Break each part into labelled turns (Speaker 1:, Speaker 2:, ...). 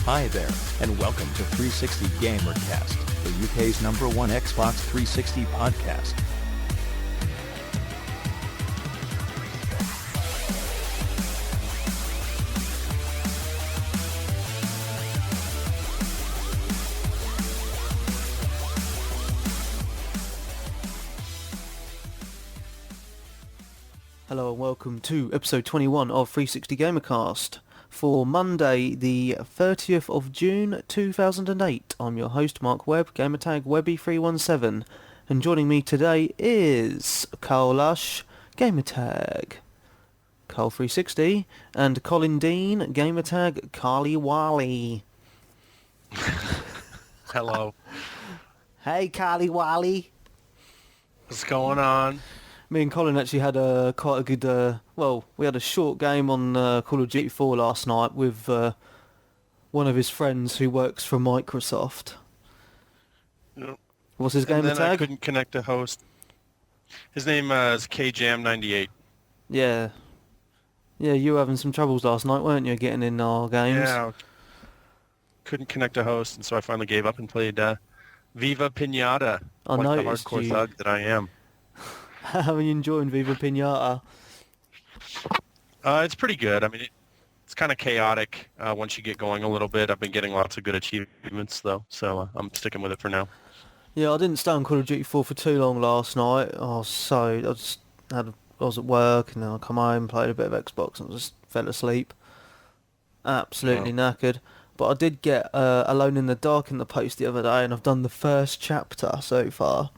Speaker 1: Hi there, and welcome to 360Gamercast, the UK's #1 Xbox 360 podcast.
Speaker 2: Hello and welcome to episode 21 of 360Gamercast for Monday the 30th of June 2008. I'm your host Mark Webb, gamertag Webby317, and joining me today is Carl Lush, gamertag Carl360, and Colin Dean, gamertag Carly Wally.
Speaker 3: Hello.
Speaker 2: Hey Carly Wally.
Speaker 3: What's going on?
Speaker 2: Me and Colin actually had quite a good, we had a short game on Call of Duty 4 last night with one of his friends who works for Microsoft.
Speaker 3: Yep.
Speaker 2: What's his gamer
Speaker 3: then I
Speaker 2: tag?
Speaker 3: couldn't connect to host. His name is KJam98.
Speaker 2: Yeah. Yeah, you were having some troubles last night, weren't you, getting in our games?
Speaker 3: Yeah. Couldn't connect to host, and so I finally gave up and played Viva Pinata,
Speaker 2: I
Speaker 3: like the
Speaker 2: noticed
Speaker 3: hardcore
Speaker 2: you.
Speaker 3: thug that I am.
Speaker 2: How are you enjoying Viva Pinata?
Speaker 3: It's pretty good. I mean, it's kind of chaotic once you get going a little bit. I've been getting lots of good achievements, though, so I'm sticking with it for now.
Speaker 2: Yeah, I didn't stay on Call of Duty 4 for too long last night. I was at work and then I come home, played a bit of Xbox and just fell asleep. Absolutely knackered. But I did get Alone in the Dark in the post the other day, and I've done the first chapter so far.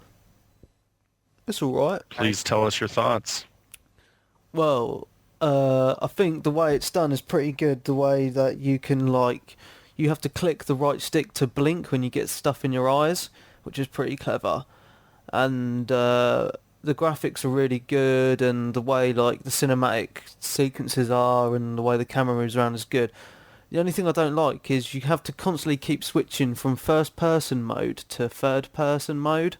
Speaker 2: It's alright.
Speaker 3: Please tell us your thoughts.
Speaker 2: Well, I think the way it's done is pretty good. The way that you can, you have to click the right stick to blink when you get stuff in your eyes, which is pretty clever. And the graphics are really good, and the way, the cinematic sequences are, and the way the camera moves around is good. The only thing I don't like is you have to constantly keep switching from first-person mode to third-person mode.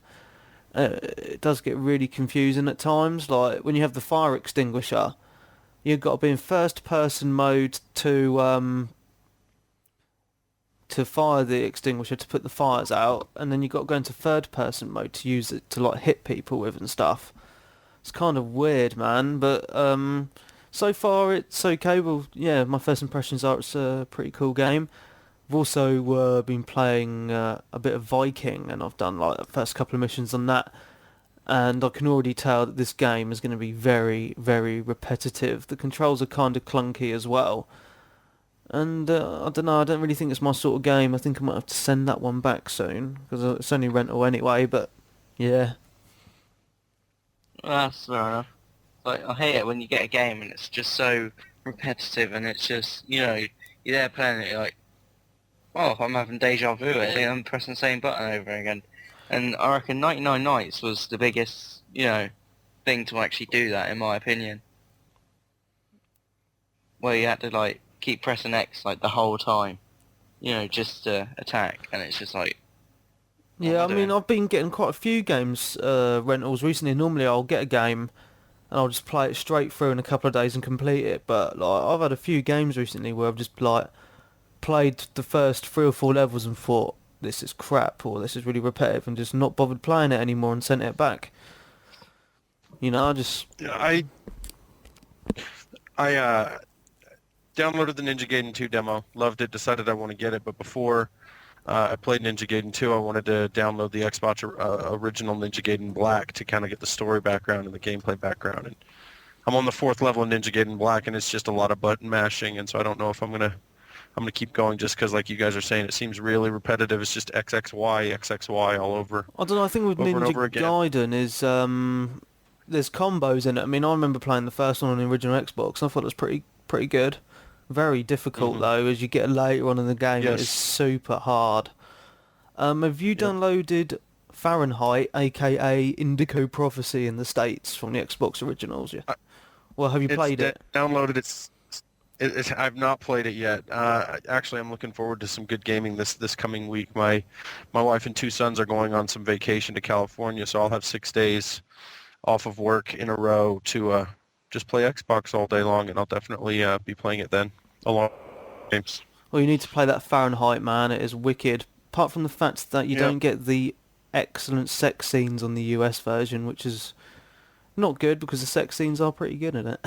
Speaker 2: It does get really confusing at times. Like when you have the fire extinguisher, you've got to be in first-person mode to fire the extinguisher to put the fires out, and then you've got to go into third-person mode to use it to hit people with and stuff. It's kind of weird, man. But so far it's okay. Well, yeah, my first impressions are it's a pretty cool game. I've also been playing a bit of Viking, and I've done the first couple of missions on that, and I can already tell that this game is going to be very, very repetitive. The controls are kind of clunky as well, and I don't know, I don't really think it's my sort of game. I think I might have to send that one back soon, because it's only rental anyway, but yeah.
Speaker 4: Well, that's fair enough. I hate it when you get a game and it's just so repetitive, and it's just, you're there playing it, you're like, oh, I'm having deja vu, I'm pressing the same button over again. And I reckon 99 Nights was the biggest, thing to actually do that, in my opinion. Where you had to, keep pressing X, the whole time, just to attack, and it's just
Speaker 2: Yeah, I mean, I've been getting quite a few games rentals recently. Normally I'll get a game and I'll just play it straight through in a couple of days and complete it, but I've had a few games recently where I've just played the first 3 or 4 levels and thought, this is crap, or this is really repetitive, and just not bothered playing it anymore and sent it back.
Speaker 3: I downloaded the Ninja Gaiden 2 demo, loved it, decided I want to get it, but before I played Ninja Gaiden 2, I wanted to download the Xbox original Ninja Gaiden Black to kind of get the story background and the gameplay background. And I'm on the 4th level of Ninja Gaiden Black, and it's just a lot of button mashing, and so I don't know if I'm gonna keep going just because, like you guys are saying, it seems really repetitive. It's just XXY, XXY all over.
Speaker 2: I don't know, I think with Ninja Gaiden is there's combos in it. I mean, I remember playing the first one on the original Xbox, and I thought it was pretty good. Very difficult, though, as you get later on in the game. Yes. It is super hard. Have you downloaded Fahrenheit, a.k.a. Indigo Prophecy in the States from the Xbox originals? Yeah. Well, have you played it?
Speaker 3: Downloaded it. I've not played it yet. Actually, I'm looking forward to some good gaming this coming week. My wife and 2 sons are going on some vacation to California, so I'll have 6 days off of work in a row to just play Xbox all day long, and I'll definitely be playing it then, along with games.
Speaker 2: Well, you need to play that Fahrenheit, man. It is wicked. Apart from the fact that you
Speaker 3: Yeah.
Speaker 2: don't get the excellent sex scenes on the US version, which is not good because the sex scenes are pretty good in it.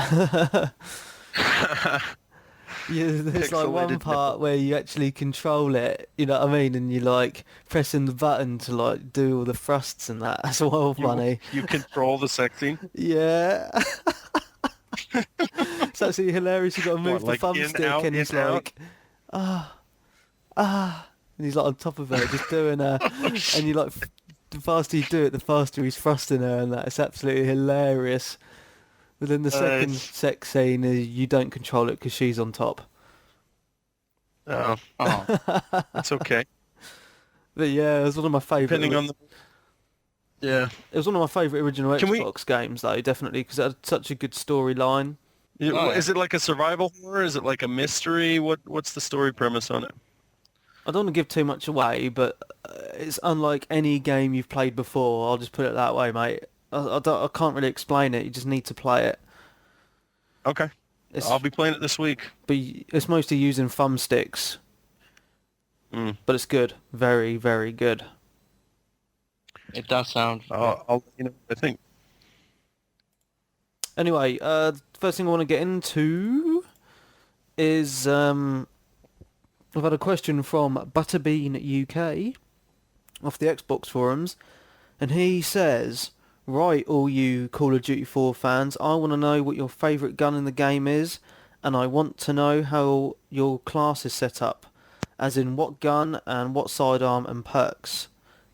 Speaker 2: Yeah, there's like one
Speaker 3: Pixelated
Speaker 2: part
Speaker 3: nipple.
Speaker 2: where you actually control it, you know what I mean, and you like pressing the button to like do all the thrusts and that. That's well funny.
Speaker 3: You control the sex scene?
Speaker 2: Yeah. It's actually hilarious. You got to
Speaker 3: What,
Speaker 2: move the
Speaker 3: like in,
Speaker 2: thumbstick,
Speaker 3: out,
Speaker 2: and he's
Speaker 3: in, out?
Speaker 2: like, and he's like on top of her, just doing and you like, the faster you do it, the faster he's thrusting her, and that. It's absolutely hilarious. But then the second
Speaker 3: Nice.
Speaker 2: sex scene is you don't control it because she's on top.
Speaker 3: Oh,
Speaker 4: Oh,
Speaker 3: it's okay.
Speaker 2: But yeah, it was one of my favourite.
Speaker 3: Depending on the... Yeah.
Speaker 2: It was one of my favourite original
Speaker 3: Can we-
Speaker 2: Xbox games, though, definitely, because it had such a good storyline.
Speaker 4: Oh,
Speaker 3: Is it like a survival horror? Is it like a mystery? What's the story premise on it?
Speaker 2: I don't want to give too much away, but it's unlike any game you've played before. I'll just put it that way, mate. I can't really explain it. You just need to play it.
Speaker 3: Okay.
Speaker 2: It's,
Speaker 3: I'll be playing it this week.
Speaker 2: but it's mostly using thumbsticks,
Speaker 3: Mm.
Speaker 2: but it's good. Very, very good.
Speaker 4: it does sound...
Speaker 3: I'll let you know what I think.
Speaker 2: Anyway, first thing I want to get into is I've had a question from Butterbean UK off the Xbox forums, and he says, "Right, all you Call of Duty 4 fans, I want to know what your favourite gun in the game is, and I want to know how your class is set up, as in what gun and what sidearm and perks.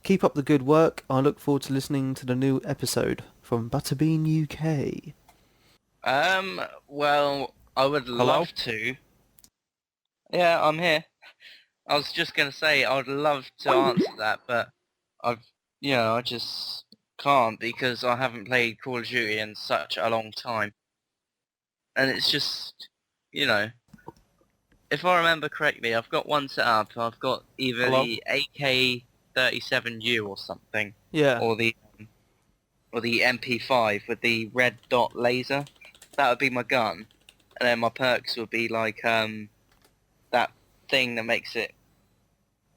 Speaker 2: Keep up the good work. I look forward to listening to the new episode." From Butterbean UK.
Speaker 4: Well, I would love to. Yeah, I'm here. I was just gonna say I would love to answer that, but I just can't because I haven't played Call of Duty in such a long time. And it's just, if I remember correctly, I've got one set up. I've got either
Speaker 3: Hello?
Speaker 4: the AK-37U or something,
Speaker 2: Yeah.
Speaker 4: or the MP5 with the red dot laser. That would be my gun, and then my perks would be like that thing that makes it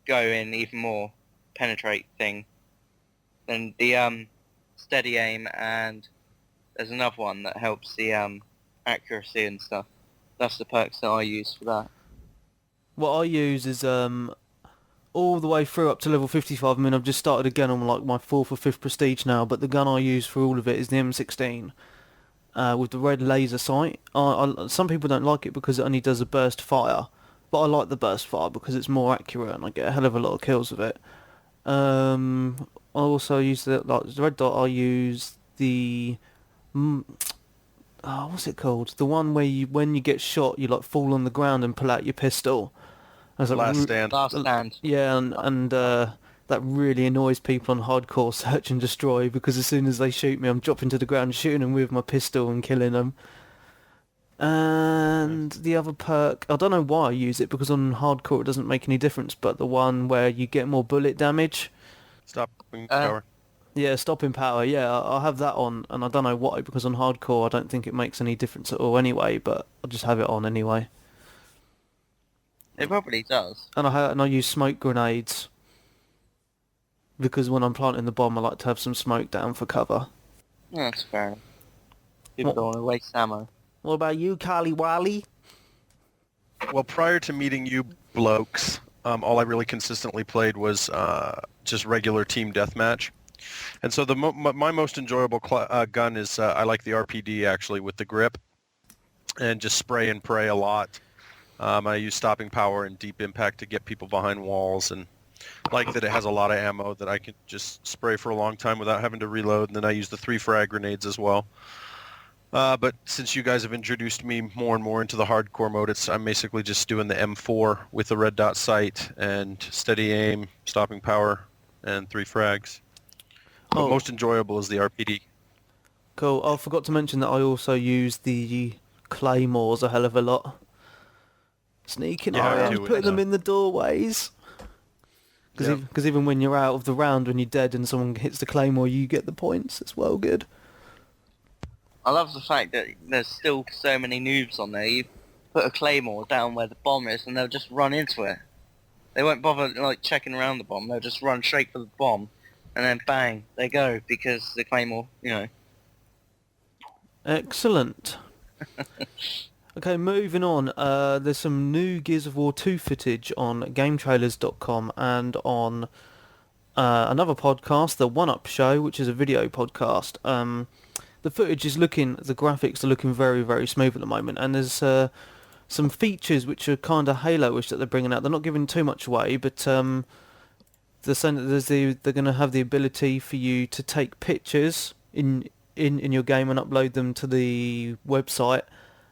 Speaker 4: go in even more, penetrate thing. Then the steady aim, and there's another one that helps the accuracy and stuff. That's the perks that I use for that.
Speaker 2: What I use is all the way through up to level 55. I mean, I've just started again on like my 4th or 5th prestige now, but the gun I use for all of it is the M16 with the red laser sight. Some people don't like it because it only does a burst fire, but I like the burst fire because it's more accurate and I get a hell of a lot of kills with it. I also use the red dot. I use the what's it called? The one where when you get shot, you like fall on the ground and pull out your pistol. I was like,
Speaker 3: Last Stand.
Speaker 4: Last stand.
Speaker 2: yeah, and that really annoys people on hardcore search and destroy because as soon as they shoot me, I'm dropping to the ground, shooting them with my pistol and killing them. And the other perk, I don't know why I use it because on hardcore it doesn't make any difference, but the one where you get more bullet damage,
Speaker 3: Stopping power.
Speaker 2: yeah, stopping power, yeah, I'll have that on, and I don't know why because on hardcore I don't think it makes any difference at all anyway, but I'll just have it on anyway.
Speaker 4: It probably does.
Speaker 2: And I use smoke grenades because when I'm planting the bomb I like to have some smoke down for cover.
Speaker 4: Yeah, that's fair enough. People
Speaker 2: What?
Speaker 4: don't want to waste ammo.
Speaker 2: What about you, Carly Wally?
Speaker 3: Well, prior to meeting you blokes, all I really consistently played was just regular team deathmatch. And so my most enjoyable gun is I like the RPD actually with the grip and just spray and pray a lot. I use stopping power and deep impact to get people behind walls, and like that it has a lot of ammo that I can just spray for a long time without having to reload. And then I use the 3 frag grenades as well. But since you guys have introduced me more and more into the hardcore mode, I'm basically just doing the M4 with the red dot sight and steady aim, stopping power, and 3 frags. But
Speaker 2: Oh.
Speaker 3: most enjoyable is the RPD.
Speaker 2: Cool. I forgot to mention that I also use the claymores a hell of a lot. Sneaking
Speaker 3: Yeah, I
Speaker 2: around,
Speaker 3: do
Speaker 2: putting
Speaker 3: it,
Speaker 2: them in the doorways. Because even when you're out of the round, when you're dead and someone hits the claymore, you get the points. It's well good.
Speaker 4: I love the fact that there's still so many noobs on there. You put a claymore down where the bomb is, and they'll just run into it. They won't bother like checking around the bomb. They'll just run straight for the bomb, and then bang, they go because the claymore,
Speaker 2: Excellent. Okay, moving on. There's some new Gears of War 2 footage on GameTrailers.com and on another podcast, the One Up Show, which is a video podcast. The footage is the graphics are looking very, very smooth at the moment, and there's some features which are kind of Halo-ish that they're bringing out. They're not giving too much away, but they're saying that they're going to have the ability for you to take pictures in your game and upload them to the website,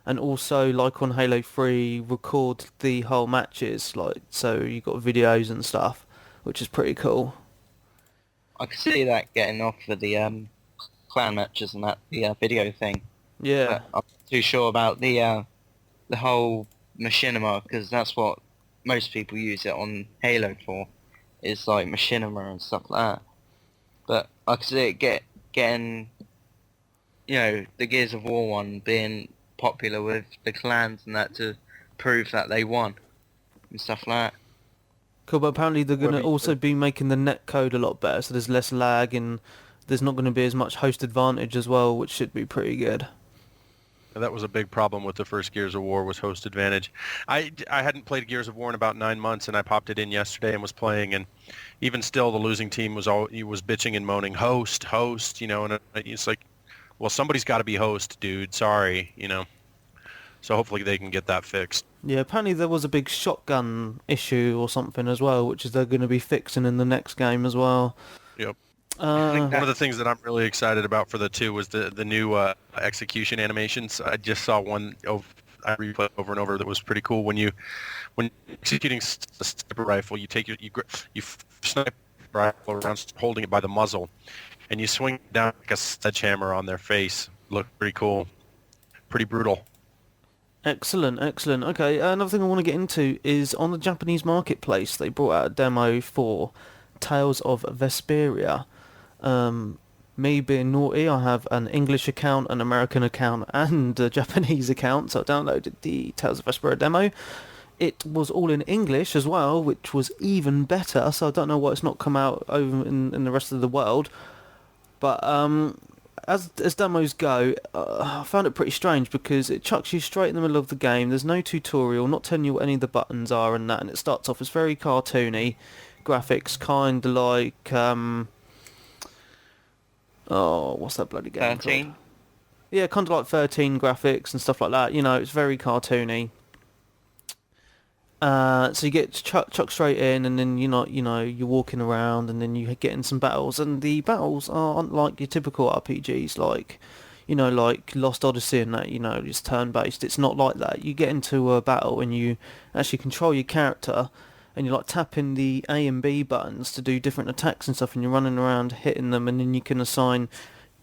Speaker 2: and also, like on Halo 3, record the whole matches, like, so you got videos and stuff, which is pretty cool.
Speaker 4: I could see that getting off for the clan matches and that, the video thing.
Speaker 2: Yeah.
Speaker 4: But I'm not too sure about the whole machinima, because that's what most people use it on Halo for, is like machinima and stuff like that. But I could see it getting, the Gears of War one being popular with the clans and that, to prove that they won and stuff like that.
Speaker 2: Cool, but apparently they're going to also be making the netcode a lot better, so there's less lag and there's not going to be as much host advantage as well, which should be pretty good.
Speaker 3: That was a big problem with the first Gears of War, was host advantage. I hadn't played Gears of War in about 9 months, and I popped it in yesterday and was playing, and even still the losing team was bitching and moaning, host, and it's like, well, somebody's got to be host, dude. Sorry, So hopefully they can get that fixed.
Speaker 2: Yeah, apparently there was a big shotgun issue or something as well, which is they're going to be fixing in the next game as well.
Speaker 3: Yep. One of the things that I'm really excited about for the 2 was the new execution animations. I just saw one I replayed over and over that was pretty cool. When executing a sniper rifle, you take you snipe the rifle around holding it by the muzzle, and you swing down like a sledgehammer on their face. Looked pretty cool, pretty brutal.
Speaker 2: Excellent. Okay, another thing I want to get into is on the Japanese marketplace, they brought out a demo for Tales of Vesperia. Me being naughty, I have an English account, an American account, and a Japanese account, so I downloaded the Tales of Vesperia demo. It was all in English as well, which was even better, so I don't know why it's not come out over in the rest of the world. But as demos go, I found it pretty strange because it chucks you straight in the middle of the game. There's no tutorial, not telling you what any of the buttons are and that, and it starts off as very cartoony graphics, kind of like what's that bloody game
Speaker 4: 13?
Speaker 2: called? Yeah, kind of like 13 graphics and stuff like that. It's very cartoony. So you get chucked straight in, and then you're walking around, and then you get in some battles, and the battles aren't like your typical RPGs, like like Lost Odyssey and that, it's turn-based. It's not like that. You get into a battle and you actually control your character, and you're like tapping the A and B buttons to do different attacks and stuff, and you're running around hitting them, and then you can assign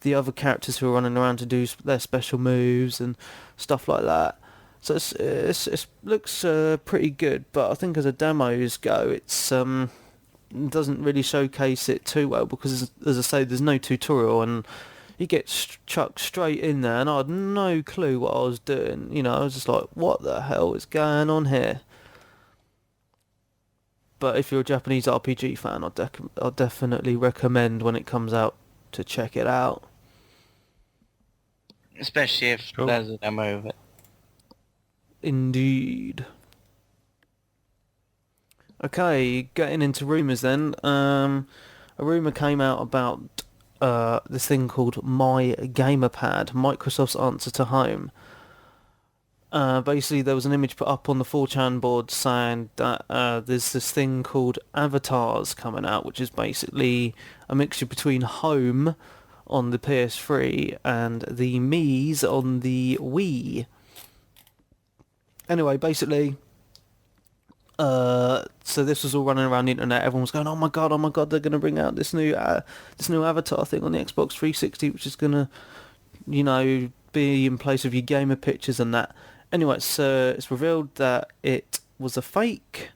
Speaker 2: the other characters who are running around to do their special moves and stuff like that. So it looks pretty good, but I think as a demos go, it doesn't really showcase it too well because, as I say, there's no tutorial, and you get chucked straight in there, and I had no clue what I was doing. I was just like, what the hell is going on here? But if you're a Japanese RPG fan, I'll definitely recommend when it comes out to check it out.
Speaker 4: Especially if there's a demo of it.
Speaker 2: Indeed. Okay, getting into rumours then. A rumour came out about this thing called My Gamerpad, Microsoft's answer to Home. Basically, there was an image put up on the 4chan board saying that there's this thing called Avatars coming out, which is basically a mixture between Home on the PS3 and the Mii's on the Wii. Anyway, basically, so this was all running around the internet. Everyone was going, oh my god, they're going to bring out this new Avatar thing on the Xbox 360, which is going to, be in place of your gamer pictures and that. Anyway, it's revealed that it was a fake,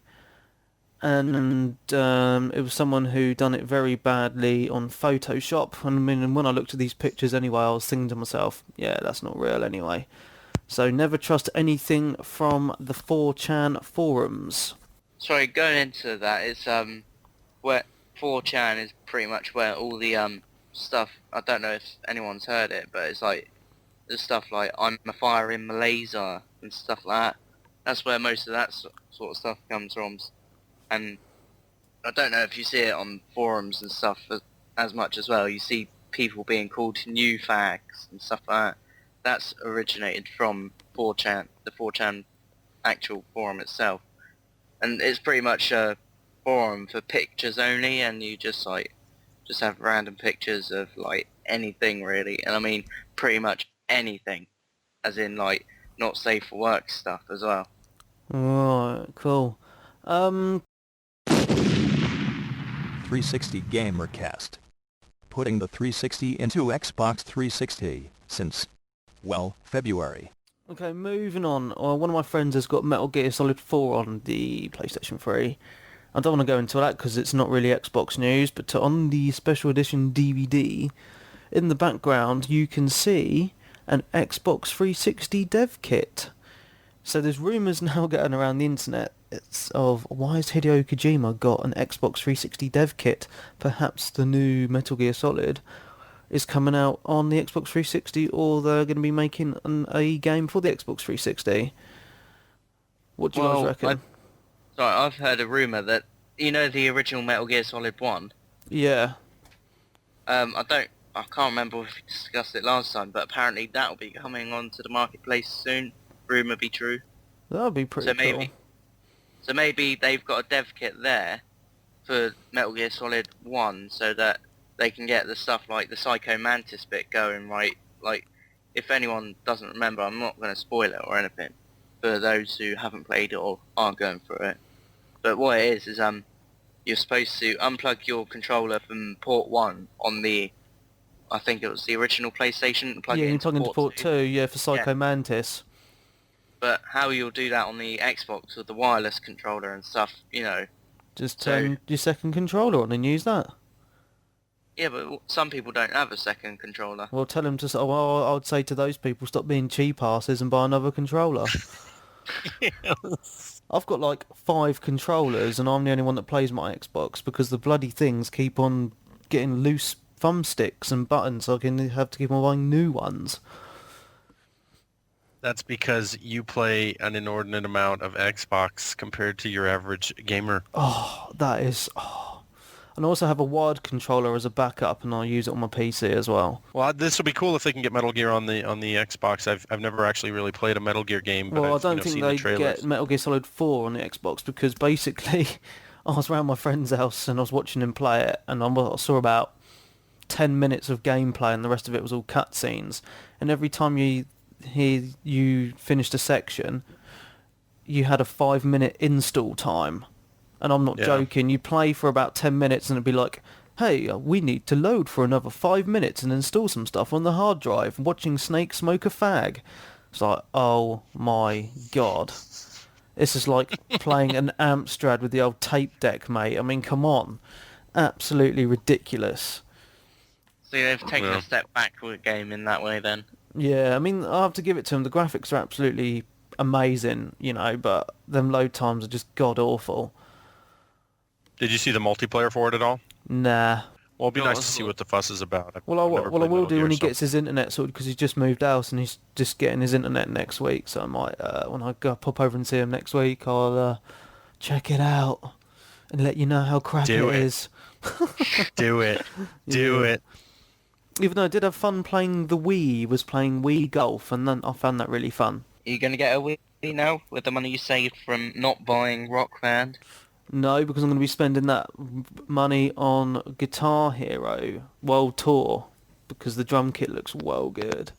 Speaker 2: and it was someone who done it very badly on Photoshop. And when I looked at these pictures anyway, I was thinking to myself, yeah, that's not real anyway. So never trust anything from the 4chan forums.
Speaker 4: Sorry, going into that, it's where 4chan is pretty much where all the stuff. I don't know if anyone's heard it, but it's like there's stuff like I'm a fire in Malaysia and stuff like that. That's where most of that sort of stuff comes from. And I don't know if you see it on forums and stuff as much as well. You see people being called new fags and stuff like that. That's originated from 4chan, the 4chan actual forum itself. And it's pretty much a forum for pictures only, and you just have random pictures of like anything really. And I mean pretty much anything. As in like not safe for work stuff as well.
Speaker 2: Right, cool.
Speaker 1: 360Gamercast. Putting the 360 into Xbox 360 since, well, February.
Speaker 2: Okay, moving on. One of my friends has got Metal Gear Solid 4 on the PlayStation 3. I don't want to go into that because it's not really Xbox news, but on the special edition DVD, in the background you can see an Xbox 360 dev kit. So there's rumours now getting around the internet of why has Hideo Kojima got an Xbox 360 dev kit? Perhaps the new Metal Gear Solid is coming out on the Xbox 360, or they're going to be making a game for the Xbox 360. What do you guys reckon?
Speaker 4: I've heard a rumour that, you know, the original Metal Gear Solid 1?
Speaker 2: Yeah.
Speaker 4: I can't remember if we discussed it last time, but apparently that will be coming onto the marketplace soon. Rumour be true.
Speaker 2: That would be pretty cool.
Speaker 4: So maybe they've got a dev kit there for Metal Gear Solid 1 so that they can get the stuff like the Psycho Mantis bit going right. Like, if anyone doesn't remember, I'm not going to spoil it or anything for those who haven't played it or aren't going through it. But what it is you're supposed to unplug your controller from port 1 on the, I think it was the original PlayStation. And plug it
Speaker 2: you plug into port 2, yeah, for Psycho Mantis.
Speaker 4: But how you'll do that on the Xbox with the wireless controller and stuff, you know.
Speaker 2: Just turn your second controller on and use that.
Speaker 4: Yeah, but some people don't have a second controller.
Speaker 2: Well, tell them to... Well, I would say to those people, stop being cheap asses and buy another controller.
Speaker 3: Yes.
Speaker 2: I've got like 5 controllers and I'm the only one that plays my Xbox because the bloody things keep on getting loose thumbsticks and buttons, so I can have to keep on buying new ones.
Speaker 3: That's because you play an inordinate amount of Xbox compared to your average gamer.
Speaker 2: Oh, that is... Oh. And I also have a wired controller as a backup, and I use it on my PC as well.
Speaker 3: Well, this will be cool if they can get Metal Gear on the Xbox. I've never actually really played a Metal Gear game, but
Speaker 2: well,
Speaker 3: I've,
Speaker 2: I don't think
Speaker 3: seen
Speaker 2: they
Speaker 3: the trailers.
Speaker 2: get Metal Gear Solid 4 on the Xbox because basically I was around my friend's house and I was watching him play it, and I saw about 10 minutes of gameplay, and the rest of it was all cutscenes. And every time you finished a section, you had a 5-minute install time. And I'm not joking, you play for about 10 minutes and it'd be like, hey, we need to load for another 5 minutes and install some stuff on the hard drive, watching Snake smoke a fag. It's like, oh my god. This is like playing an Amstrad with the old tape deck, mate. I mean, come on. Absolutely ridiculous.
Speaker 4: So they've taken a step back with the game in that way then.
Speaker 2: Yeah, I mean, I have to give it to them. The graphics are absolutely amazing, you know, but them load times are just god-awful.
Speaker 3: Did you see the multiplayer for it at all?
Speaker 2: Nah.
Speaker 3: Well, it'd be nice to see what the fuss is about.
Speaker 2: Well, I will do when he gets his internet sorted, because he's just moved house and he's just getting his internet next week. So I might, when I go pop over and see him next week, I'll check it out and let you know how crap it is.
Speaker 3: Do it. Do it.
Speaker 2: Even though I did have fun playing the Wii, was playing Wii Golf, and then I found that really fun.
Speaker 4: Are you going to get a Wii now with the money you saved from not buying Rock Band?
Speaker 2: No, because I'm going to be spending that money on Guitar Hero World Tour, because the drum kit looks well good.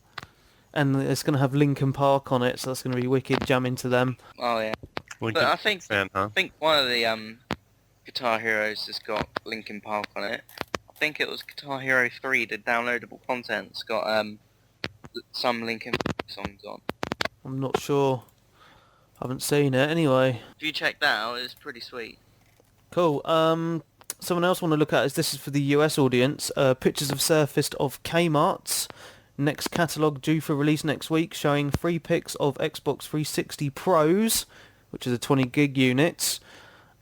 Speaker 2: And it's going to have Linkin Park on it, so that's going to be wicked, jam into them.
Speaker 4: Oh yeah.
Speaker 3: Linkin
Speaker 4: But I think
Speaker 3: fan, huh?
Speaker 4: I think one of the Guitar Heroes has got Linkin Park on it. I think it was Guitar Hero 3, the downloadable content's got some Linkin Park songs on.
Speaker 2: I'm not sure. I haven't seen it anyway.
Speaker 4: If you check that out, it's pretty sweet.
Speaker 2: Cool. Someone else want to look at this is for the US audience. Pictures have surfaced of Kmart's next catalogue due for release next week, showing 3 pics of Xbox 360 Pros, which is a 20 gig units,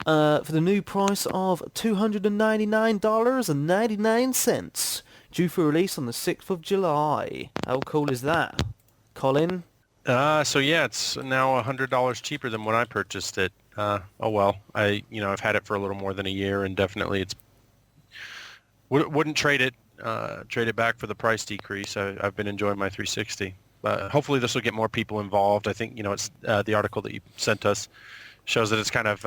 Speaker 2: for the new price of $299.99, due for release on the 6th of July. How cool is that, Colin?
Speaker 3: So yeah, it's now $100 cheaper than when I purchased it. Oh well, I've had it for a little more than a year, and definitely wouldn't trade it back for the price decrease. I've been enjoying my 360. Hopefully this will get more people involved. I think it's the article that you sent us shows that it's kind of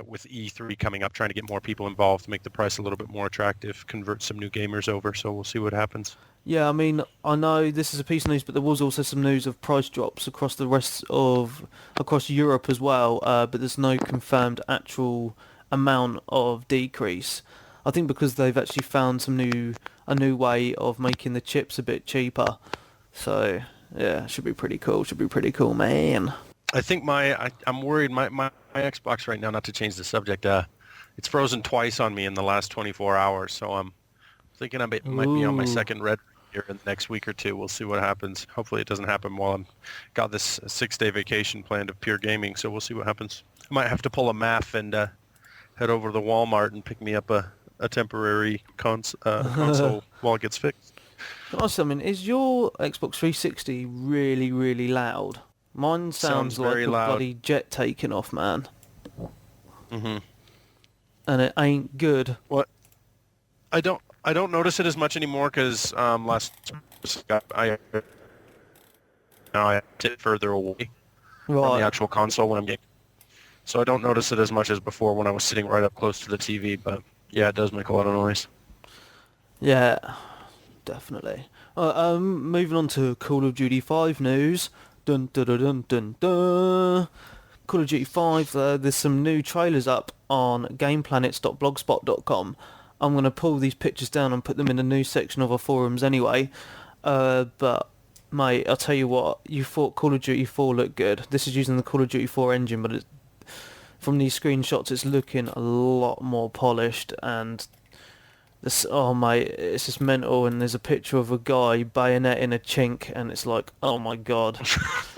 Speaker 3: with E3 coming up, trying to get more people involved to make the price a little bit more attractive, convert some new gamers over. So we'll see what happens.
Speaker 2: Yeah, I mean, I know this is a piece of news, but there was also some news of price drops across across Europe as well, but there's no confirmed actual amount of decrease. I think because they've actually found a new way of making the chips a bit cheaper. So, yeah, should be pretty cool. Should be pretty cool, man.
Speaker 3: I think I'm worried my Xbox right now, not to change the subject, it's frozen twice on me in the last 24 hours, so I'm thinking might be on my second red here in the next week or two. We'll see what happens. Hopefully it doesn't happen while I'm got this 6-day vacation planned of pure gaming, so we'll see what happens. I might have to pull a math and head over to the Walmart and pick me up a temporary console while it gets fixed.
Speaker 2: Honestly, I mean, is your Xbox 360 really, really loud? Mine sounds like
Speaker 3: very
Speaker 2: a
Speaker 3: loud.
Speaker 2: bloody jet taking off, man.
Speaker 3: Mm-hmm.
Speaker 2: And it ain't good.
Speaker 3: What? I don't notice it as much anymore because last I sit further away from the
Speaker 2: Right.
Speaker 3: actual console when I'm gaming, so I don't notice it as much as before when I was sitting right up close to the TV. But yeah, it does make a lot of noise.
Speaker 2: Yeah, definitely. Moving on to Call of Duty 5 news. Dun dun dun dun dun dun. Call of Duty 5, there's some new trailers up on gameplanets.blogspot.com. I'm going to pull these pictures down and put them in the news section of our forums anyway. But, mate, I'll tell you what, you thought Call of Duty 4 looked good. This is using the Call of Duty 4 engine, but from these screenshots it's looking a lot more polished, and this, oh mate, it's just mental. And there's a picture of a guy bayoneting a chink, and it's like, oh my god,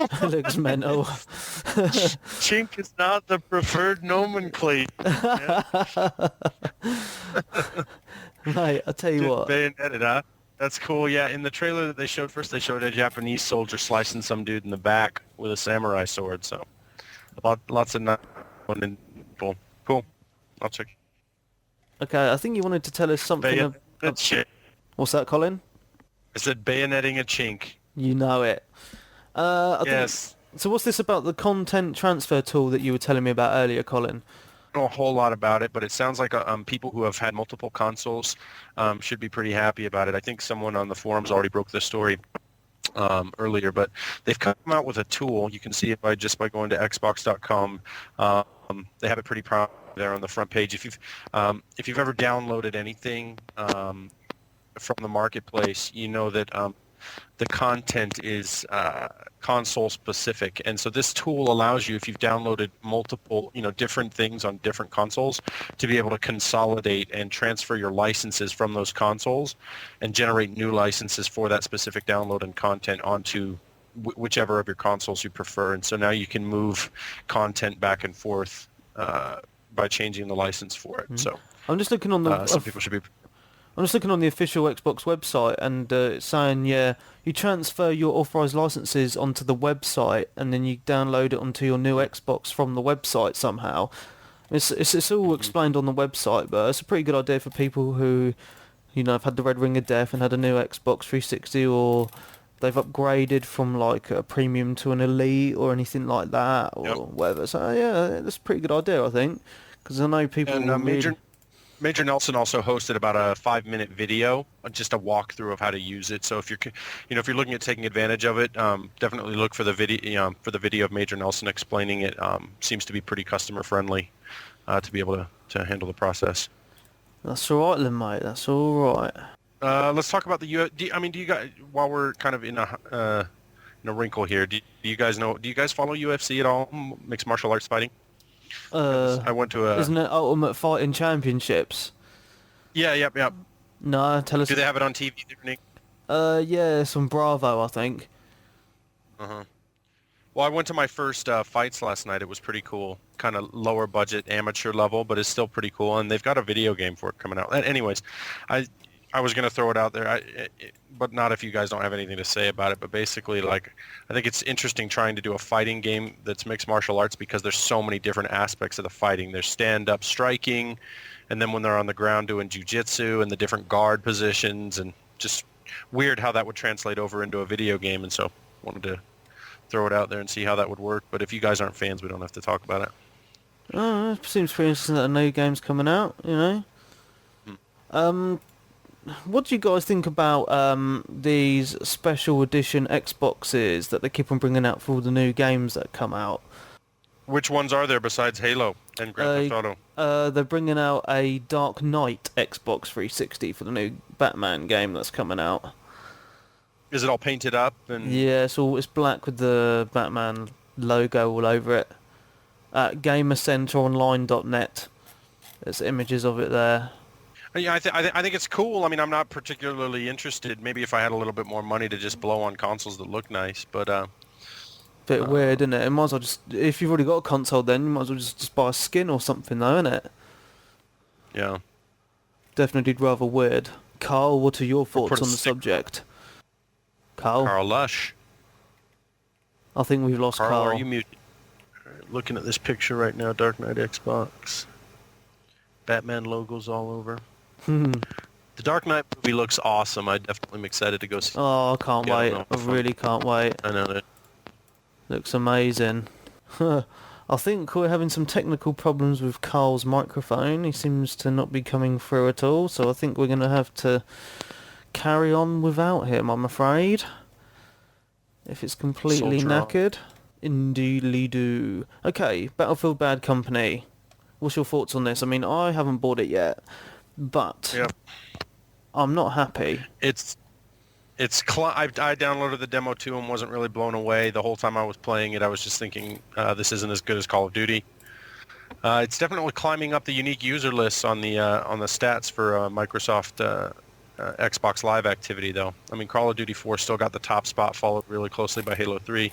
Speaker 2: it looks mental.
Speaker 3: Chink is not the preferred nomenclature.
Speaker 2: Mate, I tell you what.
Speaker 3: Bayoneted, huh? That's cool. Yeah, in the trailer that they showed first, they showed a Japanese soldier slicing some dude in the back with a samurai sword. So, lots of people. Cool. I'll check.
Speaker 2: Okay, I think you wanted to tell us something. What's that, Colin?
Speaker 3: I said bayoneting a chink.
Speaker 2: You know it.
Speaker 3: Yes.
Speaker 2: So what's this about the content transfer tool that you were telling me about earlier, Colin?
Speaker 3: I don't know a whole lot about it, but it sounds like people who have had multiple consoles should be pretty happy about it. I think someone on the forums already broke this story earlier, but they've come out with a tool. You can see it by going to Xbox.com. They have it pretty proud there on the front page. If you've ever downloaded anything from the marketplace, you know that the content is console specific, and so this tool allows you, if you've downloaded multiple different things on different consoles, to be able to consolidate and transfer your licenses from those consoles and generate new licenses for that specific download and content onto whichever of your consoles you prefer. And so now you can move content back and forth by changing the license for it. So
Speaker 2: I'm just looking on the
Speaker 3: some people should be.
Speaker 2: I'm just looking on the official Xbox website, and it's saying, yeah, you transfer your authorized licenses onto the website, and then you download it onto your new Xbox from the website somehow. It's all explained on the website, but it's a pretty good idea for people who, have had the Red Ring of Death and had a new Xbox 360, or they've upgraded from like a premium to an elite or anything like that, or whatever. So yeah, that's a pretty good idea, I think, because I know people.
Speaker 3: And Major Nelson also hosted about a 5-minute video, just a walkthrough of how to use it. So if you're looking at taking advantage of it, definitely look for the video of Major Nelson explaining it. Seems to be pretty customer friendly to be able to handle the process.
Speaker 2: That's all right then, mate. That's all right.
Speaker 3: Let's talk about the UFC. Do you guys, while we're kind of in a wrinkle here, do you guys follow UFC at all? Mixed martial arts fighting? I went to a...
Speaker 2: Isn't it Ultimate Fighting Championships?
Speaker 3: Yeah, yep.
Speaker 2: No, tell us...
Speaker 3: Do they have it on TV?
Speaker 2: Yeah, it's on Bravo, I think.
Speaker 3: Uh-huh. Well, I went to my first fights last night. It was pretty cool. Kind of lower budget, amateur level, but it's still pretty cool. And they've got a video game for it coming out. Anyways, I was going to throw it out there, but not if you guys don't have anything to say about it. But basically, like, I think it's interesting trying to do a fighting game that's mixed martial arts because there's so many different aspects of the fighting. There's stand-up striking, and then when they're on the ground doing jiu-jitsu and the different guard positions, and just weird how that would translate over into a video game. And so wanted to throw it out there and see how that would work. But if you guys aren't fans, we don't have to talk about it.
Speaker 2: Oh, it seems pretty interesting that a new game's coming out, you know? What do you guys think about these special edition Xboxes that they keep on bringing out for all the new games that come out?
Speaker 3: Which ones are there besides Halo and Grand Theft Auto?
Speaker 2: They're bringing out a Dark Knight Xbox 360 for the new Batman game that's coming out.
Speaker 3: Is it all painted up? And
Speaker 2: Yeah, it's black with the Batman logo all over it. At GamerCenterOnline.net, there's images of it there.
Speaker 3: Yeah, I think it's cool. I mean, I'm not particularly interested. Maybe if I had a little bit more money to just blow on consoles that look nice, but
Speaker 2: Bit weird, isn't it? It might as well just, if you've already got a console, then you might as well just buy a skin or something, though, innit?
Speaker 3: yeah.
Speaker 2: Definitely rather weird. Carl, what are your thoughts on the subject? Carl?
Speaker 3: Carl Lush.
Speaker 2: I think we've lost Carl.
Speaker 3: Are you muted? Looking at this picture right now, Dark Knight Xbox. Batman logos all over. The Dark Knight movie looks awesome. I definitely am excited to go see it.
Speaker 2: Oh, I can't wait. I really can't wait.
Speaker 3: I know that.
Speaker 2: Looks amazing. I think we're having some technical problems with Carl's microphone. He seems to not be coming through at all, so I think we're going to have to carry on without him, I'm afraid. If it's completely knackered. Indeedly do. Okay, Battlefield Bad Company. What's your thoughts on this? I mean, I haven't bought it yet, but I'm not happy.
Speaker 3: I downloaded the demo too and wasn't really blown away. The whole time I was playing it, I was just thinking, this isn't as good as Call of Duty. It's definitely climbing up the unique user lists on the stats for Microsoft Xbox Live activity, though. I mean, Call of Duty 4 still got the top spot, followed really closely by Halo 3.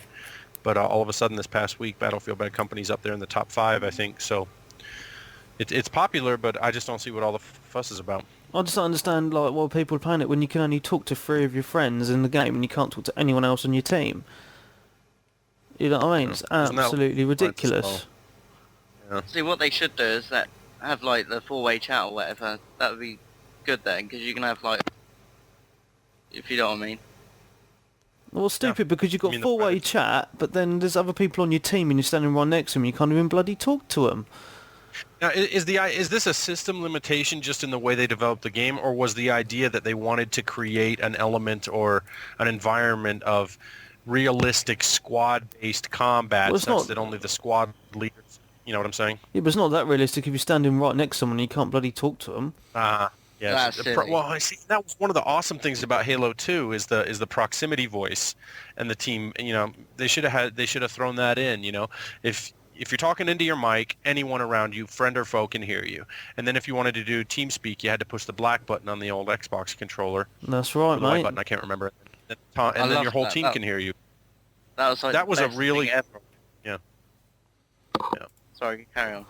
Speaker 3: But all of a sudden this past week, Battlefield Bad Company's up there in the top 5, I think. So it's popular, but I just don't see what all the fuss is about.
Speaker 2: I just don't understand like why people are playing it when you can only talk to 3 of your friends in the game and you can't talk to anyone else on your team. You know what I mean? It's absolutely ridiculous.
Speaker 3: Yeah.
Speaker 4: See, what they should do is have like the four-way chat or whatever. That would be good then, because you can have like, if you know what I mean.
Speaker 2: Well, stupid because you've got four-way chat, but then there's other people on your team and you're standing right next to them and you can't even bloody talk to them.
Speaker 3: Now, is this a system limitation just in the way they developed the game, or was the idea that they wanted to create an element or an environment of realistic squad-based combat such that only the squad leaders, you know what I'm saying?
Speaker 2: Yeah, but it's not that realistic if you're standing right next to someone and you can't bloody talk to them.
Speaker 3: Yes. Well, I see. That was one of the awesome things about Halo 2 is the proximity voice, and the team. You know, they should have thrown that in. You know, if you're talking into your mic, anyone around you, friend or foe, can hear you. And then if you wanted to do TeamSpeak, you had to push the black button on the old Xbox controller.
Speaker 2: That's right,
Speaker 3: the
Speaker 2: mate.
Speaker 3: white button, I can't remember it. And then your whole team can hear you.
Speaker 4: That was
Speaker 3: a really yeah.
Speaker 4: Sorry, carry on.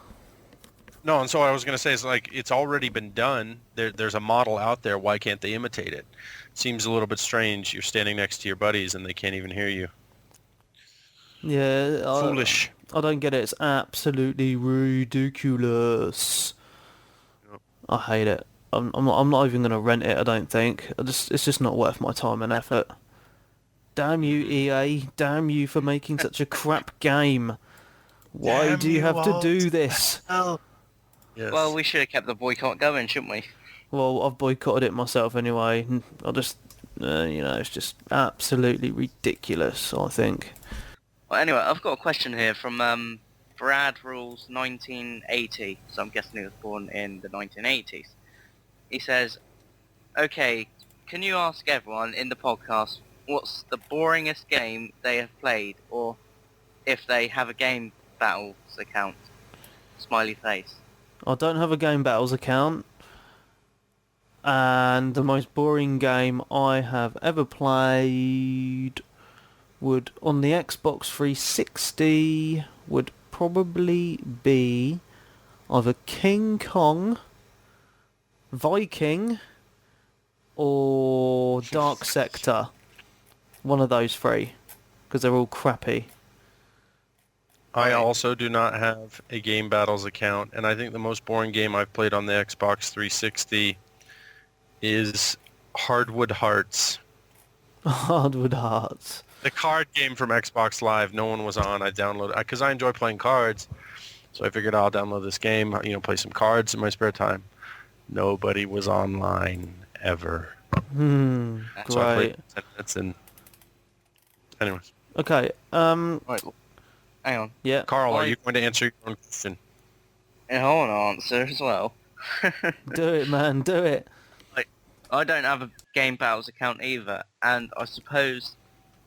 Speaker 3: No, and so I was going to say, it's already been done. There's a model out there. Why can't they imitate it? Seems a little bit strange. You're standing next to your buddies and they can't even hear you.
Speaker 2: Yeah.
Speaker 3: Foolish.
Speaker 2: I don't get it. It's absolutely ridiculous.
Speaker 3: Yep.
Speaker 2: I hate it. I'm not even going to rent it, I don't think. It's just not worth my time and effort. Damn you, EA. Damn you for making such a crap game. Why do you have to do this?
Speaker 3: Yes.
Speaker 4: Well, we should have kept the boycott going, shouldn't we?
Speaker 2: Well, I've boycotted it myself anyway. I just, it's just absolutely ridiculous, I think.
Speaker 4: Well, anyway, I've got a question here from Brad Rules 1980. So I'm guessing he was born in the 1980s. He says, okay, can you ask everyone in the podcast what's the boringest game they have played, or if they have a Game Battles account? Smiley face.
Speaker 2: I don't have a Game Battles account. And the most boring game I have ever played would, on the Xbox 360, would probably be either King Kong, Viking, or Dark Sector. One of those three, because they're all crappy.
Speaker 3: I also do not have a Game Battles account, and I think the most boring game I've played on the Xbox 360 is Hardwood Hearts.
Speaker 2: Hardwood Hearts.
Speaker 3: The card game from Xbox Live. No one was on. I downloaded because I enjoy playing cards, so I figured I'll download this game. Play some cards in my spare time. Nobody was online ever. So I
Speaker 2: Great.
Speaker 3: played 10 minutes and. Anyways,
Speaker 2: Okay.
Speaker 4: Right, hang on.
Speaker 2: Yeah.
Speaker 3: Carl, are
Speaker 4: Why-
Speaker 3: you going to answer your own question?
Speaker 4: I want to answer as well.
Speaker 2: Do it, man. Do it.
Speaker 4: I don't have a Game Battles account either, and I suppose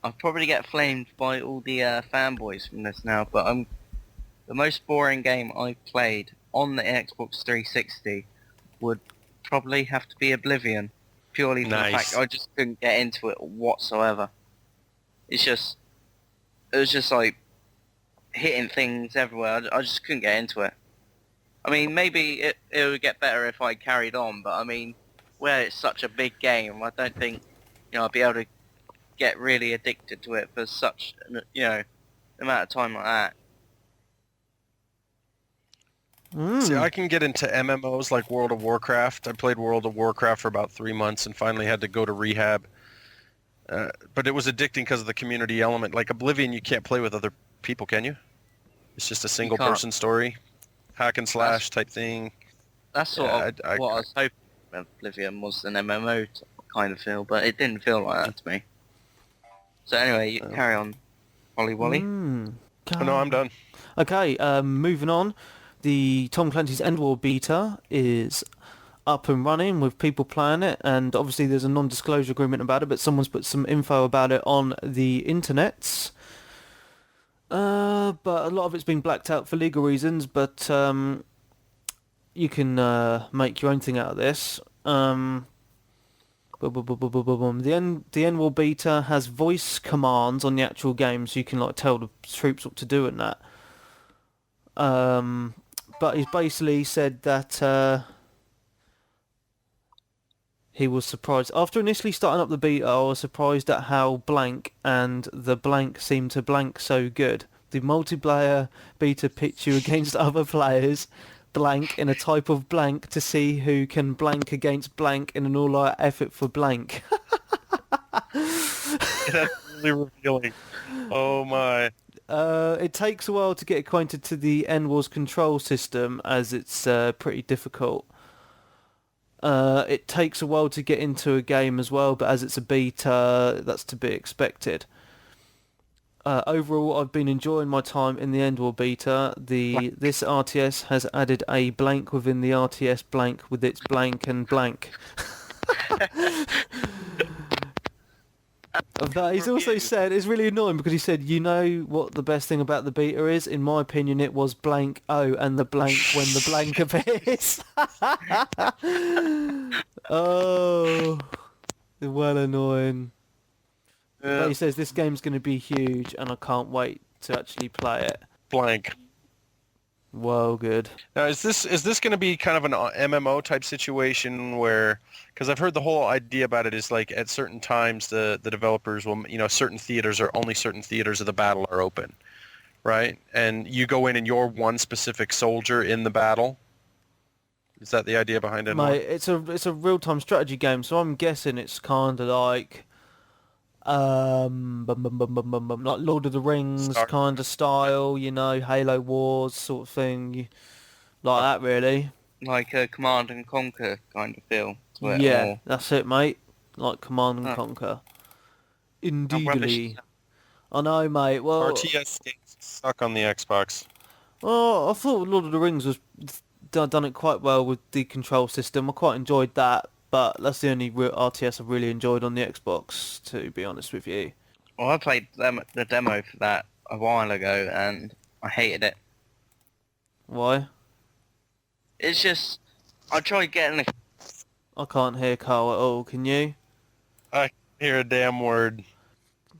Speaker 4: I'll probably get flamed by all the fanboys from this now, but the most boring game I played on the Xbox 360 would probably have to be Oblivion, purely for the
Speaker 3: Nice.
Speaker 4: fact I just couldn't get into it whatsoever. It was just like hitting things everywhere. I just couldn't get into it. I mean, maybe it would get better if I carried on, but I mean, where it's such a big game, I don't think, I'll be able to get really addicted to it for such, amount of time like that.
Speaker 3: See, I can get into MMOs like World of Warcraft. I played World of Warcraft for about 3 months and finally had to go to rehab. But it was addicting because of the community element. Like Oblivion, you can't play with other people, can you? It's just a single-person story, hack and slash type thing.
Speaker 4: That's sort of what I was hoping Oblivion was an MMO kind of feel, but it didn't feel like that to me. So anyway, you carry on, Holly Wally.
Speaker 3: Oh, no, I'm done.
Speaker 2: Okay, moving on. The Tom Clancy's End War beta is up and running with people playing it, and obviously there's a non-disclosure agreement about it, but someone's put some info about it on the internets. But a lot of it's been blacked out for legal reasons, but you can make your own thing out of this. The End War beta has voice commands on the actual game, so you can tell the troops what to do and that. But he's basically said that he was surprised. After initially starting up the beta, I was surprised at how blank and the blank seemed to blank so good. The multiplayer beta pits you against other players, blank, in a type of blank to see who can blank against blank in an all-out effort for blank.
Speaker 3: That's really revealing. Oh my.
Speaker 2: It takes a while to get acquainted to the End War's control system, as it's pretty difficult. It takes a while to get into a game as well, but as it's a beta, that's to be expected. Overall, I've been enjoying my time in the End War beta. This RTS has added a blank within the RTS blank with its blank and blank. Of that, he's also said, it's really annoying because he said, you know what the best thing about the beta is? In my opinion, it was blank O and the blank when the blank appears. Oh, well annoying. But he says this game's going to be huge and I can't wait to actually play it.
Speaker 3: Blank.
Speaker 2: Well, good.
Speaker 3: Now, is this going to be kind of an MMO type situation where, because I've heard the whole idea about it is like at certain times the developers will, certain theaters or only certain theaters of the battle are open, right? And you go in and you're one specific soldier in the battle. Is that the idea behind it?
Speaker 2: Mate, it's a real-time strategy game, so I'm guessing it's kind of like like Lord of the Rings kind of style, Halo Wars sort of thing, like that really.
Speaker 4: Like a Command and Conquer kind of feel to it.
Speaker 2: Yeah,
Speaker 4: or...
Speaker 2: that's it, mate. Like Command and Conquer. Indeedly. I know, mate. Well,
Speaker 3: RTS games suck on the Xbox.
Speaker 2: well, I thought Lord of the Rings was done it quite well with the control system. I quite enjoyed that. But that's the only real RTS I've really enjoyed on the Xbox, to be honest with you.
Speaker 4: Well, I played the demo for that a while ago, and I hated it.
Speaker 2: Why?
Speaker 4: It's just, I tried getting
Speaker 2: I can't hear Carl at all, can you?
Speaker 3: I can't hear a damn word.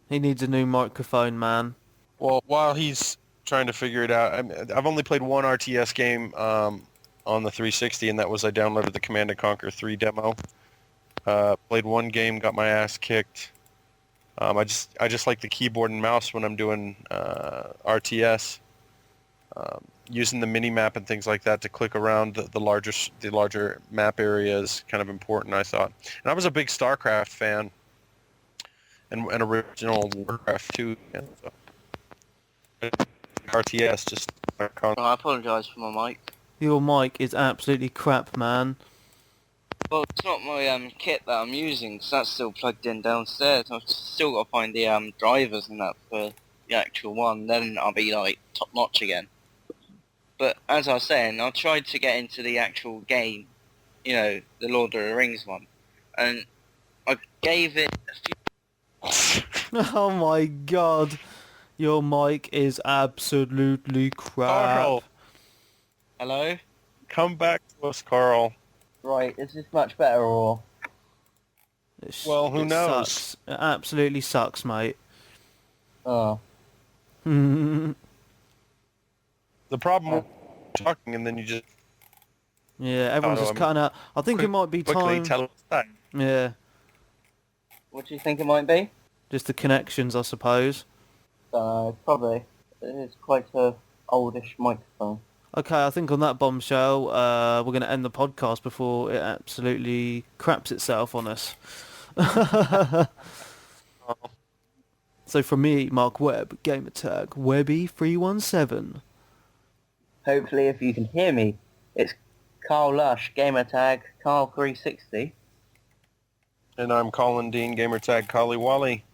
Speaker 2: He needs a new microphone, man.
Speaker 3: Well, while he's trying to figure it out, I've only played one RTS game on the 360, and that was I downloaded the Command & Conquer 3 demo. Played one game, got my ass kicked. I just like the keyboard and mouse when I'm doing RTS. Using the mini map and things like that to click around the larger map area is kind of important, I thought. And I was a big StarCraft fan, and original Warcraft 2. And so. RTS just.
Speaker 4: Oh, I apologise for my mic.
Speaker 2: Your mic is absolutely crap, man.
Speaker 4: Well, it's not my kit that I'm using, 'cause that's still plugged in downstairs. I've still got to find the drivers and that for the actual one, then I'll be like top notch again. But as I was saying, I tried to get into the actual game, you know, the Lord of the Rings one, and I gave it a few...
Speaker 2: Oh my god. Your mic is absolutely crap.
Speaker 3: Carl,
Speaker 4: Hello?
Speaker 3: come back to us, Carl.
Speaker 4: Right, is this much better or...
Speaker 3: Well, who
Speaker 2: It
Speaker 3: knows?
Speaker 2: Sucks. It absolutely sucks, mate.
Speaker 4: Oh.
Speaker 3: The problem with talking and then you just
Speaker 2: Yeah, everyone's just cutting out. I think it might be
Speaker 3: quickly
Speaker 2: time.
Speaker 3: tell us that.
Speaker 2: Yeah,
Speaker 4: What do you think it might be?
Speaker 2: just the connections, I suppose.
Speaker 4: Probably. It is quite a oldish microphone.
Speaker 2: Okay, I think on that bombshell, we're going to end the podcast before it absolutely craps itself on us. So from me, Mark Webb, gamertag Webby317.
Speaker 4: Hopefully if you can hear me, it's Carl Lush, gamertag Carl360.
Speaker 3: And I'm Colin Dean, gamertag Collie Wally.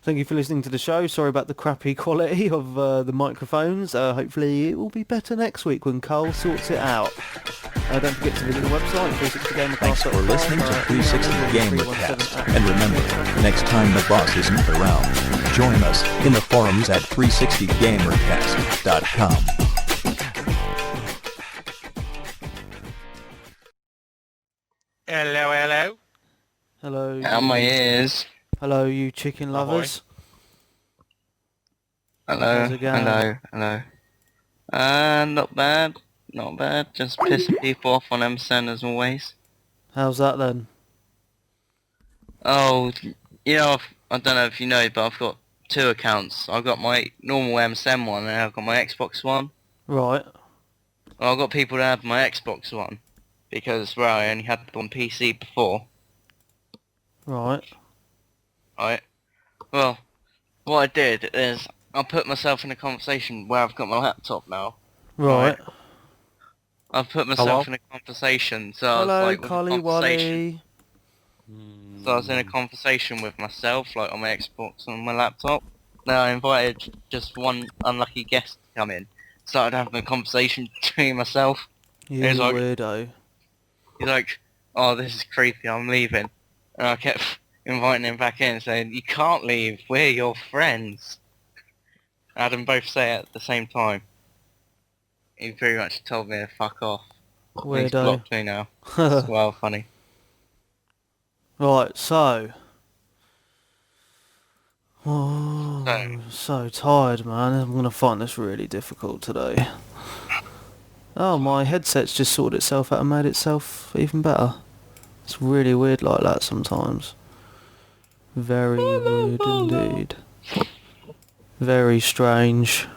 Speaker 2: Thank you for listening to the show. Sorry about the crappy quality of the microphones. Hopefully it will be better next week when Carl sorts it out. Don't forget to visit the website, 360Gamercast.com.
Speaker 1: Thanks for listening to 360 Gamercast. And remember, next time the boss isn't around, join us in the forums at 360Gamercast.com.
Speaker 3: Hello, hello.
Speaker 2: Hello.
Speaker 4: And my ears.
Speaker 2: Hello, you chicken lovers.
Speaker 4: Hello,
Speaker 2: How's it going?
Speaker 4: hello. Not bad. Not bad. Just pissing people off on MSN as always.
Speaker 2: How's that then?
Speaker 4: Oh, you know, I don't know if you know, but I've got two accounts. I've got my normal MSN one and I've got my Xbox one.
Speaker 2: Right.
Speaker 4: Well, I've got people that have my Xbox one because, well, I only had it on PC before.
Speaker 2: Right.
Speaker 4: Right. Well, what I did is I put myself in a conversation where I've got my laptop now.
Speaker 2: Right.
Speaker 4: I've put myself in a conversation, so I was
Speaker 2: Hello,
Speaker 4: like, with a
Speaker 2: Collie
Speaker 4: conversation.
Speaker 2: Wally.
Speaker 4: So I was in a conversation with myself, like on my Xbox and my laptop. Then I invited just one unlucky guest to come in. Started having a conversation between myself.
Speaker 2: You
Speaker 4: He's like-
Speaker 2: weirdo.
Speaker 4: He's like, oh, this is creepy, I'm leaving. And I kept inviting him back in, saying, you can't leave, we're your friends. I had them both say it at the same time. He pretty much told me to fuck off. He's
Speaker 2: Weirdo.
Speaker 4: blocked me now. It's well funny.
Speaker 2: Right, so... Oh, so tired, man. I'm going to find this really difficult today. Oh, my headset's just sorted itself out and made itself even better. It's really weird like that sometimes. Very weird indeed. Very strange.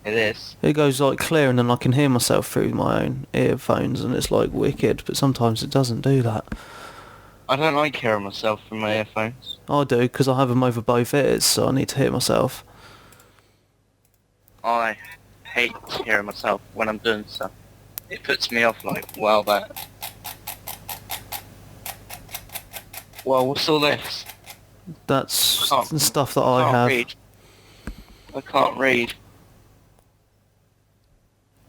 Speaker 4: It is.
Speaker 2: It goes like clear and then I can hear myself through my own earphones and it's like wicked, but sometimes it doesn't do that.
Speaker 4: I don't like hearing myself from my earphones.
Speaker 2: I do, because I have them over both ears, so I need to hear myself.
Speaker 4: I hate hearing myself when I'm doing stuff. It puts me off like, well, that. Well, what's all this?
Speaker 2: That's
Speaker 4: Can't-
Speaker 2: the stuff that
Speaker 4: I
Speaker 2: I
Speaker 4: can't
Speaker 2: have.
Speaker 4: read. I can't read.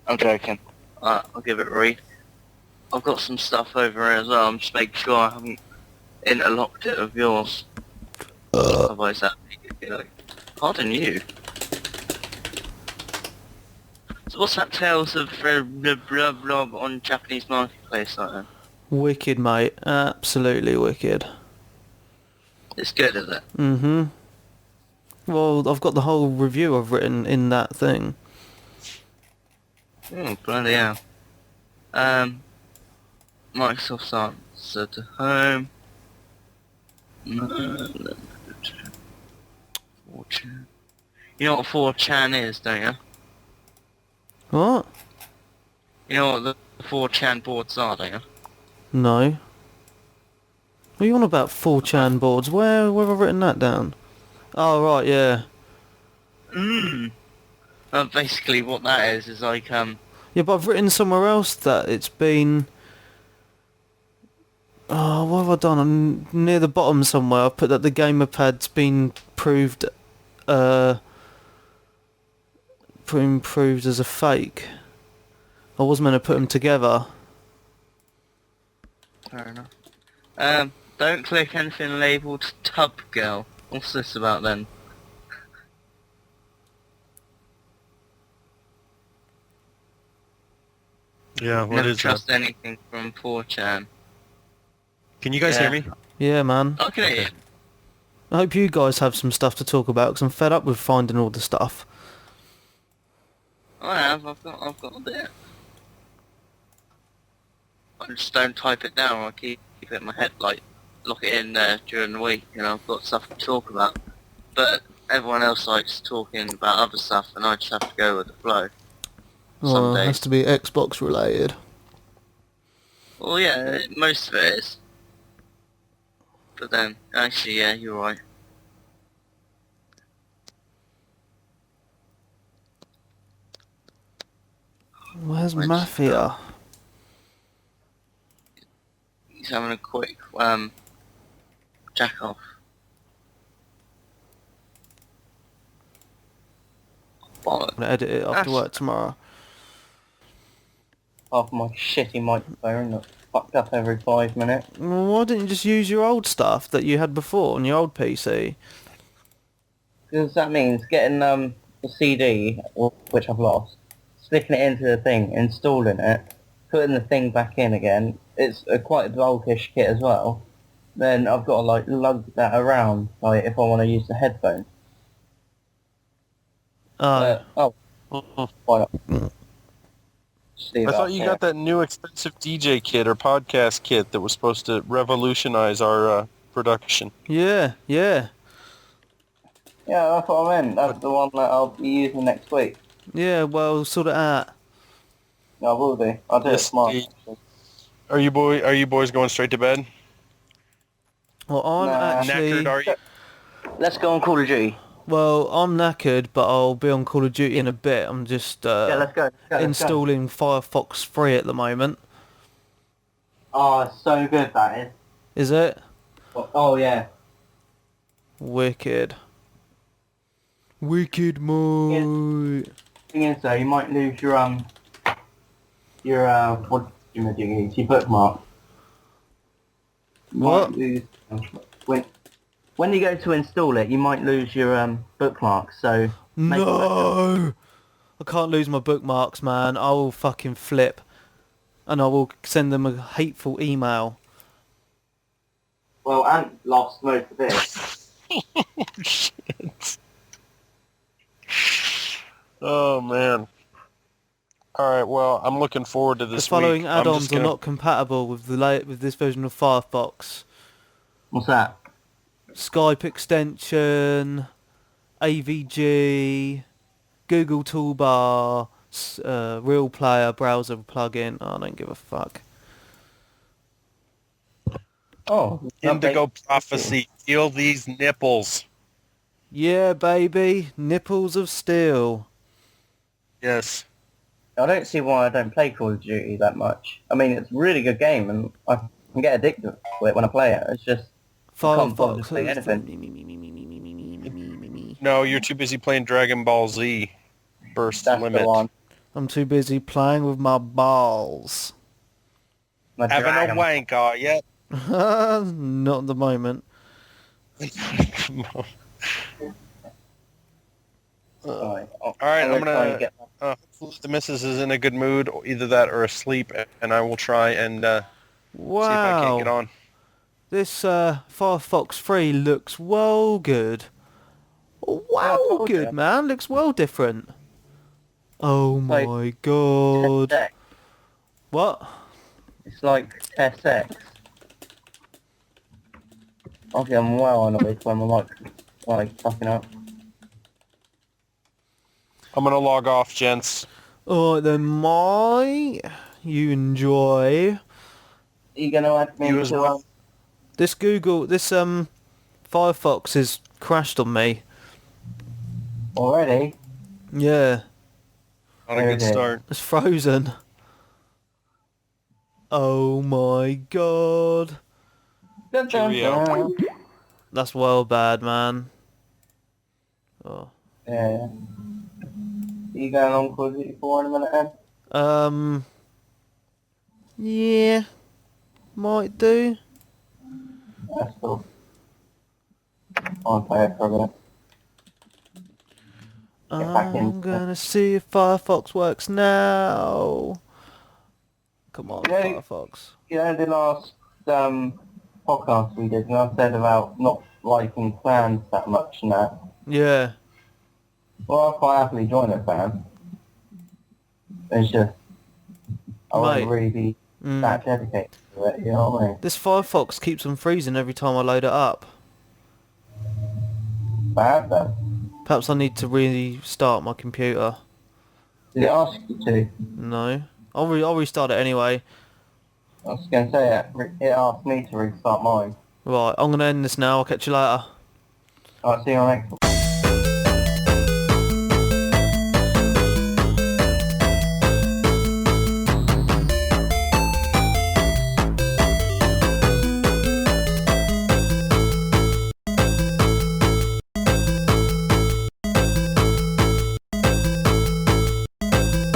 Speaker 4: I'm joking. I'll give it a read. I've got some stuff over here as well. I'm just making sure I haven't interlocked it with yours. Otherwise that would be like, pardon you. So what's that Tales of blah blah blah on Japanese Marketplace like then?
Speaker 2: Wicked, mate. Absolutely wicked.
Speaker 4: It's good, is it?
Speaker 2: Mm-hmm. Well, I've got the whole review I've written in that thing.
Speaker 4: Oh, bloody hell. Microsoft's answer to home. 4chan. You know what 4chan is, don't you?
Speaker 2: What?
Speaker 4: You know what the 4chan boards are, don't you?
Speaker 2: No. What are you on about 4chan boards? Where have I written that down? Oh, right, yeah.
Speaker 4: Basically what that is like,
Speaker 2: Yeah, but I've written somewhere else that it's been... Oh, what have I done? Near the bottom somewhere, I've put that the gamerpad's been proved as a fake. I was meant to put them together.
Speaker 4: fair enough. Don't click anything labelled Tub Girl. What's this about then?
Speaker 3: Yeah, what
Speaker 4: Never
Speaker 3: is that?
Speaker 4: trust anything from 4chan.
Speaker 3: Can you guys
Speaker 4: Yeah.
Speaker 3: hear me?
Speaker 2: Yeah, man.
Speaker 4: Okay.
Speaker 2: I hope you guys have some stuff to talk about, because I'm fed up with finding all the stuff.
Speaker 4: I have. I've got a bit. I just don't type it down. I keep it in my head, like lock it in there during the week. You know, I've got stuff to talk about. But everyone else likes talking about other stuff, and I just have to go with the flow.
Speaker 2: Well,
Speaker 4: Some
Speaker 2: it has
Speaker 4: days.
Speaker 2: to be Xbox related.
Speaker 4: Well, yeah, most of it is. But then, actually, yeah, you're right.
Speaker 2: Where's
Speaker 4: Where's-
Speaker 2: Mafia?
Speaker 4: He's having a quick jack off. Bollocks.
Speaker 2: I'm gonna edit it after
Speaker 4: That's-
Speaker 2: work tomorrow.
Speaker 5: Half my shitty microphone that's fucked up every 5 minutes.
Speaker 2: Well, why didn't you just use your old stuff that you had before on your old PC?
Speaker 5: Because that means getting the CD, which I've lost, sticking it into the thing, installing it, putting the thing back in again. It's a quite a bulkish kit as well. Then I've got to like lug that around, like if I want to use the headphone.
Speaker 2: Oh,
Speaker 5: Why not? Just leave
Speaker 3: I
Speaker 5: it
Speaker 3: thought
Speaker 5: up
Speaker 3: you
Speaker 5: here.
Speaker 3: got that new expensive DJ kit or podcast kit that was supposed to revolutionize our production.
Speaker 2: yeah.
Speaker 5: Yeah, that's what I meant. That's the one that I'll be using next week.
Speaker 2: Yeah, well, sort it out.
Speaker 5: I will do. I'll do it
Speaker 3: Yes,
Speaker 5: tomorrow.
Speaker 3: indeed. Are you boys going straight to bed?
Speaker 2: Well, I'm
Speaker 5: Nah.
Speaker 2: actually...
Speaker 3: Knackered, are you?
Speaker 5: Let's go on Call of Duty.
Speaker 2: Well, I'm knackered, but I'll be on Call of Duty in a bit. I'm just
Speaker 5: Yeah, let's go.
Speaker 2: installing Firefox 3 at the moment.
Speaker 5: Oh, it's so good that is.
Speaker 2: Is it?
Speaker 5: Oh yeah.
Speaker 2: Wicked. Wicked, mate.
Speaker 5: Thing is though, you might lose your what use? Your bookmark. You
Speaker 2: What?
Speaker 5: might lose, when you go to install it, you might lose your bookmark. So make
Speaker 2: No! I can't lose my bookmarks, man. I will fucking flip. And I will send them a hateful email.
Speaker 5: Well, Ant lost most of it.
Speaker 3: Shit. Oh man. All right. Well, I'm looking forward to
Speaker 2: The
Speaker 3: this
Speaker 2: following
Speaker 3: week. I'm
Speaker 2: add-ons
Speaker 3: just
Speaker 2: are
Speaker 3: gonna-
Speaker 2: not compatible with with this version of Firefox.
Speaker 5: What's that?
Speaker 2: Skype extension, AVG, Google Toolbar, Real Player browser plugin. Oh, I don't give a fuck.
Speaker 5: Oh,
Speaker 3: Indigo
Speaker 5: update.
Speaker 3: prophecy. Feel these nipples.
Speaker 2: Yeah, baby, nipples of steel.
Speaker 3: Yes.
Speaker 5: I don't see why I don't play Call of Duty that much. I mean, it's a really good game, and I can get addicted to it when I play it. It's just I can't bother to play anything.
Speaker 3: No, you're too busy playing Dragon Ball Z. Burst
Speaker 5: That's
Speaker 3: limit.
Speaker 5: the one.
Speaker 2: I'm too busy playing with my balls.
Speaker 5: My
Speaker 3: Having
Speaker 5: dragon.
Speaker 3: a wank, are you?
Speaker 2: Not at the moment.
Speaker 3: Come on.
Speaker 5: Sorry.
Speaker 3: All right, I'm
Speaker 5: try
Speaker 3: gonna.
Speaker 5: and get
Speaker 3: Hopefully the missus is in a good mood, or either that or asleep, and I will try and
Speaker 2: Wow.
Speaker 3: See if I can't get on.
Speaker 2: This Firefox 3 looks well good.
Speaker 5: I
Speaker 2: Wow
Speaker 5: told
Speaker 2: good,
Speaker 5: you.
Speaker 2: man. Looks well different. Oh
Speaker 5: like
Speaker 2: my god.
Speaker 5: Test X.
Speaker 2: What?
Speaker 5: It's like Test X. Okay, I'm well annoyed when I'm like fucking up.
Speaker 3: I'm gonna log off, gents.
Speaker 2: Alright then, you enjoy.
Speaker 5: Are you gonna add me
Speaker 3: You as
Speaker 5: to
Speaker 3: well.
Speaker 2: This Firefox has crashed on me.
Speaker 5: already?
Speaker 2: Yeah,
Speaker 3: Not a good
Speaker 5: Okay.
Speaker 3: start.
Speaker 2: it's frozen. Oh my god.
Speaker 5: Dun, dun,
Speaker 3: Cheerio.
Speaker 5: dun.
Speaker 2: That's well bad, man. Oh.
Speaker 5: Yeah. You going on Call of Duty 4 in a minute then?
Speaker 2: Yeah, might do.
Speaker 5: That's cool. I'll play it for a bit. Get back
Speaker 2: I'm
Speaker 5: into it.
Speaker 2: gonna see if Firefox works now. Come on,
Speaker 5: Yeah.
Speaker 2: Firefox.
Speaker 5: You know, the last podcast we did, and I said about not liking clans that much and that.
Speaker 2: Yeah.
Speaker 5: Well, I'll quite happily join a clan. It's just, I
Speaker 2: Mate.
Speaker 5: won't really be
Speaker 2: Mm.
Speaker 5: that dedicated to it, you know what I mean?
Speaker 2: This Firefox keeps on freezing every time I load it up.
Speaker 5: Bad though.
Speaker 2: Perhaps I need to restart my computer.
Speaker 5: Did it ask you to?
Speaker 2: No. I'll restart it anyway.
Speaker 5: I was going to say it asked me to restart mine.
Speaker 2: Right, I'm gonna end this now. I'll catch you later.
Speaker 5: Alright, see you on next one.